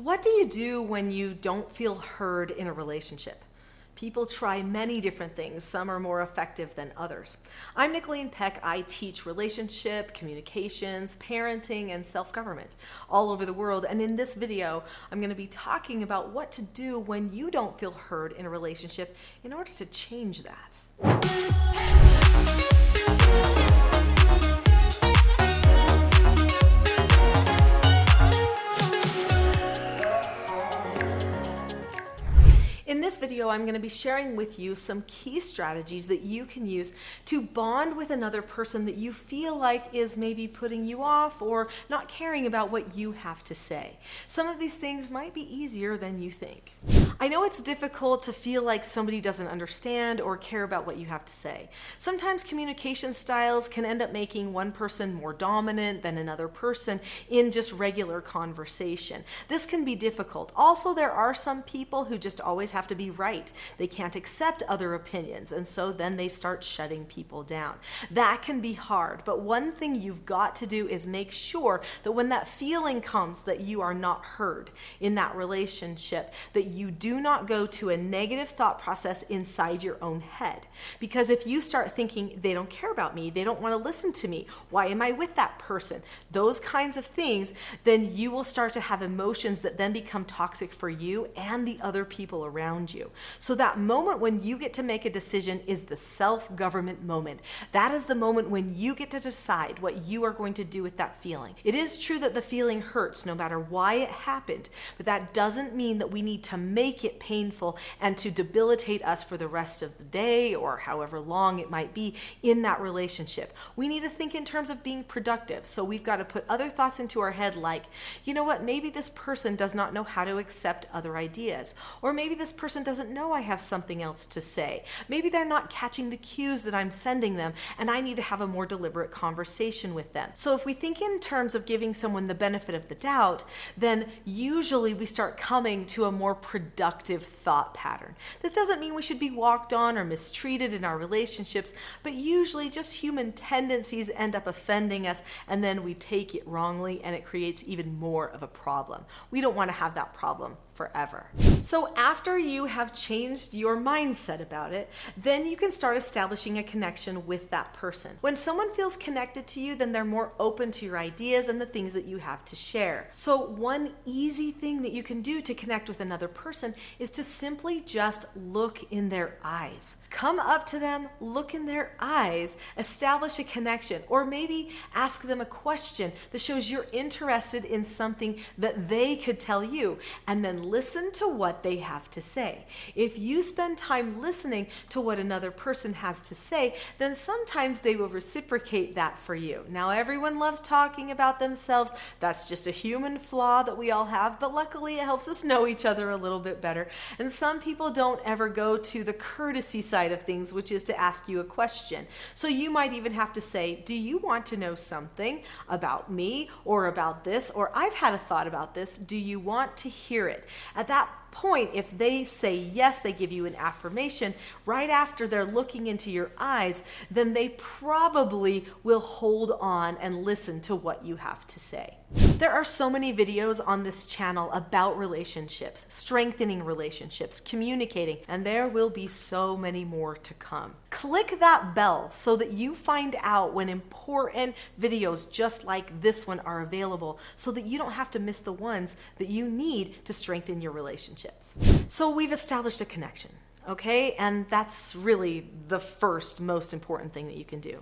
What do you do when you don't feel heard in a relationship? People try many different things. Some are more effective than others. I'm Nicholeen Peck. I teach relationship, communications, parenting, and self-government all over the world. And in this video, I'm going to be talking about what to do when you don't feel heard in a relationship in order to change that. In this video, I'm going to be sharing with you some key strategies that you can use to bond with another person that you feel like is maybe putting you off or not caring about what you have to say. Some of these things might be easier than you think. I know it's difficult to feel like somebody doesn't understand or care about what you have to say. Sometimes communication styles can end up making one person more dominant than another person in just regular conversation. This can be difficult. Also, there are some people who just always have to be right. They can't accept other opinions, and so then they start shutting people down. That can be hard, but one thing you've got to do is make sure that when that feeling comes that you are not heard in that relationship, that you do not go to a negative thought process inside your own head. Because if you start thinking, they don't care about me, they don't want to listen to me, why am I with that person? Those kinds of things, then you will start to have emotions that then become toxic for you and the other people around you. So that moment when you get to make a decision is the self-government moment. That is the moment when you get to decide what you are going to do with that feeling. It is true that the feeling hurts no matter why it happened, but that doesn't mean that we need to make it painful and to debilitate us for the rest of the day or however long it might be in that relationship. We need to think in terms of being productive. So we've got to put other thoughts into our head like, you know what, maybe this person does not know how to accept other ideas. Or maybe this person doesn't know I have something else to say. Maybe they're not catching the cues that I'm sending them, and I need to have a more deliberate conversation with them. So if we think in terms of giving someone the benefit of the doubt, then usually we start coming to a more productive thought pattern. This doesn't mean we should be walked on or mistreated in our relationships, but usually just human tendencies end up offending us, and then we take it wrongly, and it creates even more of a problem. We don't want to have that problem forever. So after you have changed your mindset about it, then you can start establishing a connection with that person. When someone feels connected to you, then they're more open to your ideas and the things that you have to share. So one easy thing that you can do to connect with another person is to simply just look in their eyes. Come up to them, look in their eyes, establish a connection, or maybe ask them a question that shows you're interested in something that they could tell you, and then listen to what they have to say. If you spend time listening to what another person has to say, then sometimes they will reciprocate that for you. Now, everyone loves talking about themselves. That's just a human flaw that we all have, but luckily it helps us know each other a little bit better. And some people don't ever go to the courtesy side of things, which is to ask you a question. So you might even have to say, do you want to know something about me or about this? Or I've had a thought about this. Do you want to hear it? At that point, if they say yes, they give you an affirmation right after they're looking into your eyes, then they probably will hold on and listen to what you have to say. There are so many videos on this channel about relationships, strengthening relationships, communicating, and there will be so many more to come. Click that bell so that you find out when important videos just like this one are available, so that you don't have to miss the ones that you need to strengthen your relationships. So we've established a connection. Okay, and that's really the first most important thing that you can do.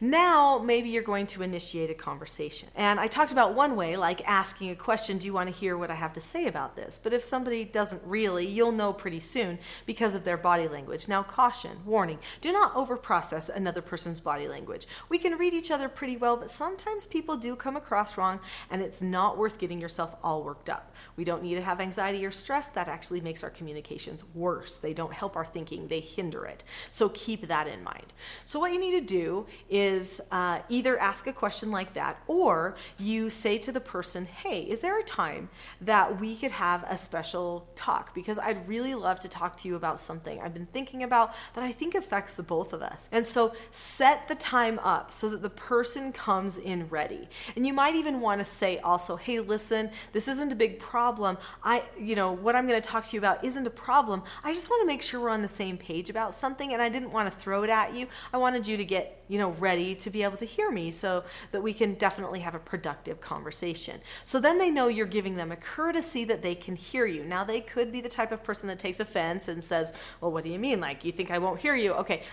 Now, maybe you're going to initiate a conversation. And I talked about one way, like asking a question, do you want to hear what I have to say about this? But if somebody doesn't really, you'll know pretty soon because of their body language. Now, caution, warning, do not overprocess another person's body language. We can read each other pretty well, but sometimes people do come across wrong, and it's not worth getting yourself all worked up. We don't need to have anxiety or stress. That actually makes our communications worse. They don't help our thinking, they hinder it. So keep that in mind. So what you need to do is either ask a question like that, or you say to the person, hey, is there a time that we could have a special talk? Because I'd really love to talk to you about something I've been thinking about that I think affects the both of us. And so set the time up so that the person comes in ready. And you might even want to say also, hey, listen, this isn't a big problem. What I'm going to talk to you about isn't a problem. I just want to make sure we're on the same page about something, and I didn't want to throw it at you. I wanted you to get ready to be able to hear me so that we can definitely have a productive conversation. So then they know you're giving them a courtesy that they can hear you. Now, they could be the type of person that takes offense and says, well, what do you mean? Like, you think I won't hear you? Okay.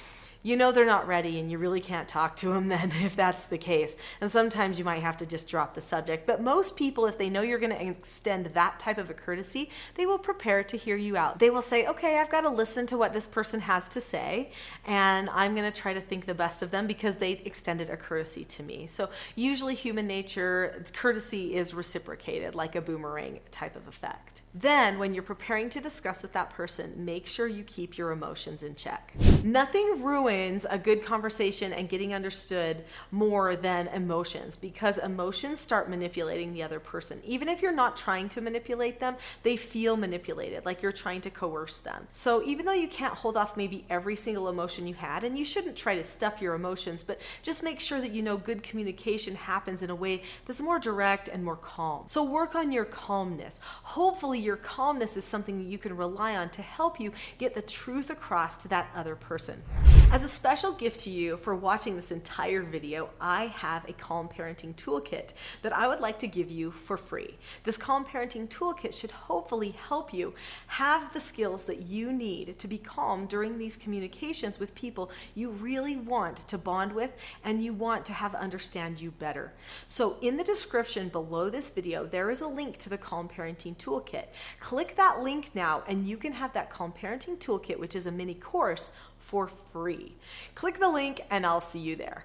They're not ready, and you really can't talk to them then if that's the case. And sometimes you might have to just drop the subject. But most people, if they know you're going to extend that type of a courtesy, they will prepare to hear you out. They will say, okay, I've got to listen to what this person has to say, and I'm going to try to think the best of them because they extended a courtesy to me. So usually human nature, courtesy is reciprocated, like a boomerang type of effect. Then when you're preparing to discuss with that person, make sure you keep your emotions in check. Nothing ruins a good conversation and getting understood more than emotions, because emotions start manipulating the other person. Even if you're not trying to manipulate them, they feel manipulated, like you're trying to coerce them. So even though you can't hold off maybe every single emotion you had, and you shouldn't try to stuff your emotions, but just make sure that good communication happens in a way that's more direct and more calm. So work on your calmness. Hopefully your calmness is something that you can rely on to help you get the truth across to that other person. As a special gift to you for watching this entire video, I have a Calm Parenting Toolkit that I would like to give you for free. This Calm Parenting Toolkit should hopefully help you have the skills that you need to be calm during these communications with people you really want to bond with and you want to have understand you better. So in the description below this video, there is a link to the Calm Parenting Toolkit. Click that link now and you can have that Calm Parenting Toolkit, which is a mini course, for free. Click the link and I'll see you there.